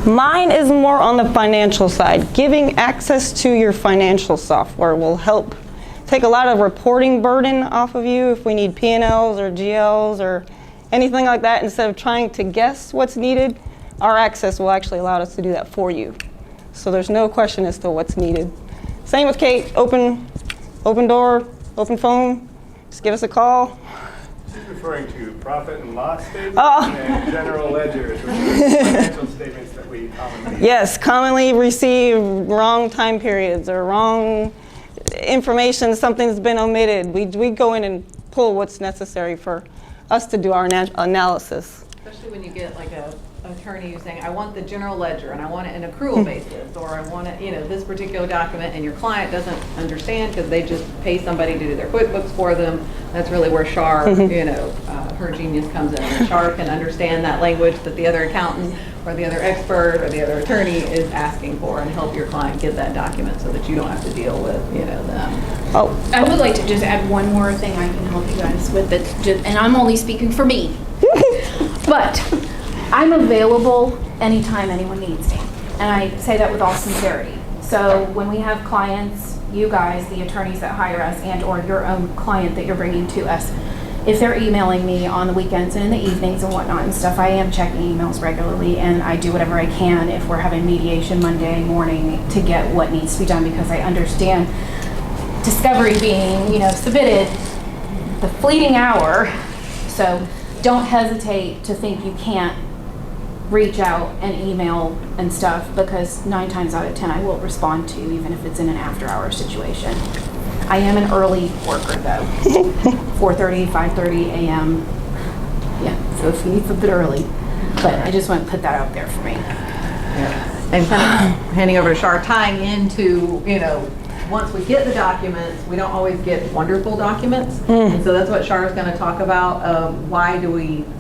Mine is more on the financial side. Giving access to your financial software will help take a lot of reporting burden off of you if we need P&Ls or GLs or anything like that. Instead of trying to guess what's needed, our access will actually allow us to do that for you. So there's no question as to what's needed. Same with Kate, open door, open phone, just give us a call. She's referring to profit and loss statements and general ledgers, which are financial statements that we commonly Yes, commonly receive wrong time periods or wrong information, something's been omitted. We go in and pull what's necessary for us to do our analysis. Especially when you get like a attorney who's saying, I want the general ledger and I want it in accrual basis, or I want it, this particular document, and your client doesn't understand because they just pay somebody to do their QuickBooks for them. That's really where Char, her genius comes in. And Char can understand that language that the other accountant or the other expert or the other attorney is asking for, and help your client get that document so that you don't have to deal with, them. I would like to just add one more thing I can help you guys with it, and I'm only speaking for me. But I'm available anytime anyone needs me, and I say that with all sincerity. So when we have clients, you guys, the attorneys that hire us, and or your own client that you're bringing to us, if they're emailing me on the weekends and in the evenings and whatnot and stuff, I am checking emails regularly, and I do whatever I can if we're having mediation Monday morning to get what needs to be done, because I understand discovery being, submitted the fleeting hour. So don't hesitate to think you can't reach out and email and stuff, because 9 times out of 10 I will respond to, even if it's in an after-hour situation. I am an early worker though, 4:30, 5:30 a.m. Yeah, so if you need something early. But I just want to put that out there for me. Yeah. And kind of handing over to Char, tying into, once we get the documents, we don't always get wonderful documents. And so that's what Char is going to talk about.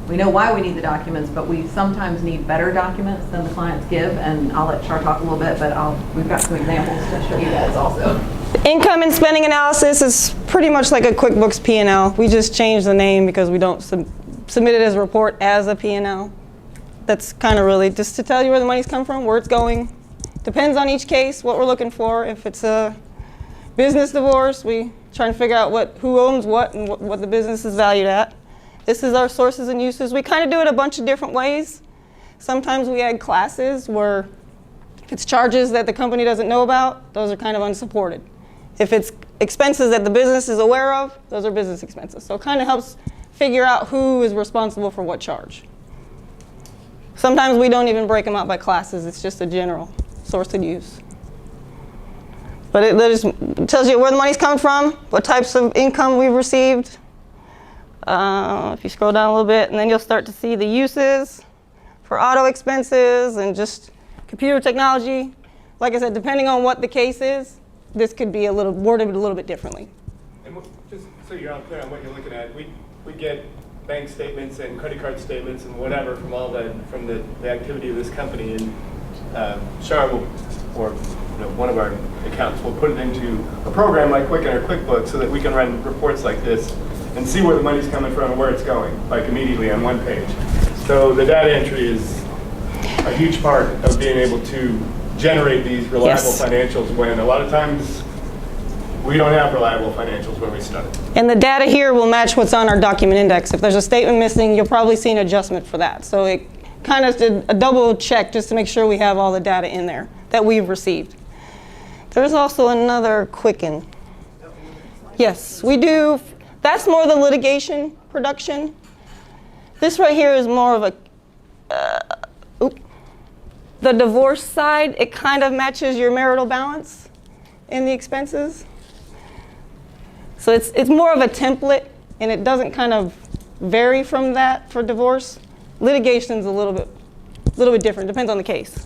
We know why we need the documents, but we sometimes need better documents than the clients give. And I'll let Char talk a little bit, but we've got some examples to show you guys also. Income and spending analysis is pretty much like a QuickBooks P&L. We just changed the name because we don't submit it as a report as a P&L. That's kind of really just to tell you where the money's come from, where it's going. Depends on each case, what we're looking for. If it's a business divorce, we try and figure out who owns what and what the business is valued at. This is our sources and uses. We kind of do it a bunch of different ways. Sometimes we add classes where if it's charges that the company doesn't know about, those are kind of unsupported. If it's expenses that the business is aware of, those are business expenses. So it kind of helps figure out who is responsible for what charge. Sometimes we don't even break them out by classes. It's just a general source and use. But it just tells you where the money's coming from, what types of income we've received. If you scroll down a little bit, and then you'll start to see the uses for auto expenses and just computer technology. Like I said, depending on what the case is, this could be worded a little bit differently. And just so you're all clear on what you're looking at, we get bank statements and credit card statements and whatever from the activity of this company, and Char will, or one of our accountants will put it into a program like Quicken or QuickBooks so that we can run reports like this and see where the money's coming from and where it's going, like immediately on one page. So the data entry is a huge part of being able to generate these reliable financials, when a lot of times we don't have reliable financials when we start. And the data here will match what's on our document index. If there's a statement missing, you'll probably see an adjustment for that. So it kind of did a double check just to make sure we have all the data in there that we've received. There's also another Quicken. Yes, we do. That's more the litigation production. This right here is more of a, the divorce side. It kind of matches your marital balance in the expenses. So it's more of a template, and it doesn't kind of vary from that for divorce. Litigation's a little bit different, depends on the case.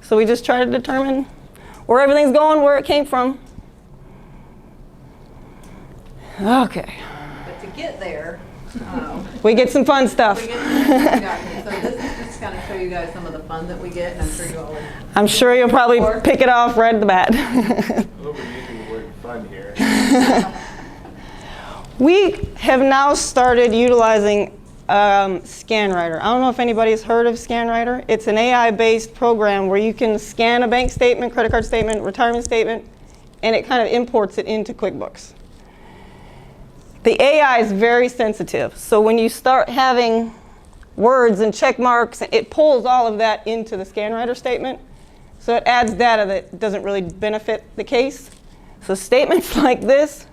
So we just try to determine where everything's going, where it came from. Okay. But to get there, we get some fun stuff. we get some documents. So this is just kind of show you guys some of the fun that we get, and I'm sure you all I'm sure you'll probably pick it off right at the bat. We're using the word fun here. We have now started utilizing ScanWriter. I don't know if anybody's heard of ScanWriter. It's an AI-based program where you can scan a bank statement, credit card statement, retirement statement, and it kind of imports it into QuickBooks. The AI is very sensitive, so when you start having words and check marks, it pulls all of that into the ScanWriter statement. So it adds data that doesn't really benefit the case. So statements like this,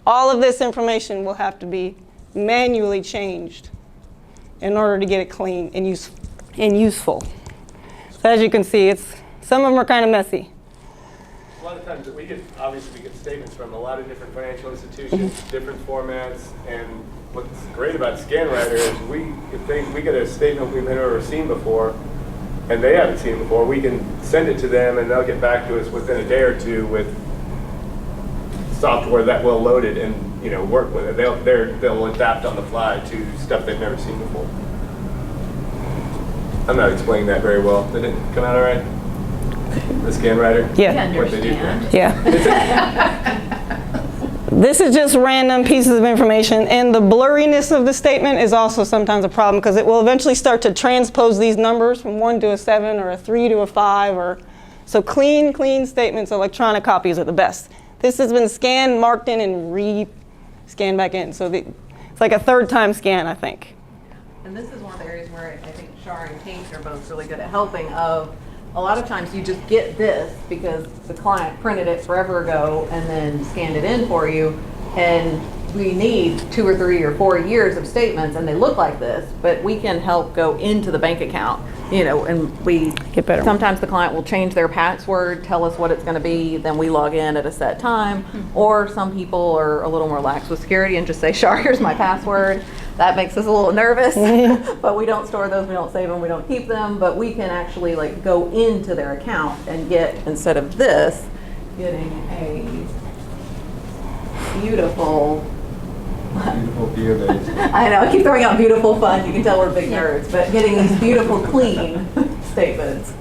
all of this information will have to be manually changed in order to get it clean and useful. So as you can see, some of them are kind of messy. A lot of times obviously we get statements from a lot of different financial institutions, different formats, and what's great about ScanWriter is we get a statement we've never seen before, and they haven't seen it before, we can send it to them and they'll get back to us within a day or two with software that will load it and work with it. They'll adapt on the fly to stuff they've never seen before. I'm not explaining that very well. Did it come out all right? The ScanWriter? Yeah. What they do. Yeah. This is just random pieces of information, and the blurriness of the statement is also sometimes a problem because it will eventually start to transpose these numbers from 1 to a 7 or a 3 to a 5. So clean statements, electronic copies are the best. This has been scanned, marked in, and re-scanned back in. So it's like a third time scan, I think. And this is one of the areas where I think Shar and Kate are both really good at helping. A lot of times you just get this because the client printed it forever ago and then scanned it in for you, and we need 2 or 3 or 4 years of statements and they look like this, but we can help go into the bank account, and we Get better. sometimes the client will change their password, tell us what it's going to be, then we log in at a set time, or some people are a little more lax with security and just say, Shar, here's my password. That makes us a little nervous, but we don't store those, we don't save them, we don't keep them, but we can actually go into their account and get, instead of this, getting a beautiful view of it. I know, I keep throwing out beautiful fun, you can tell we're big nerds, but getting these beautiful clean statements.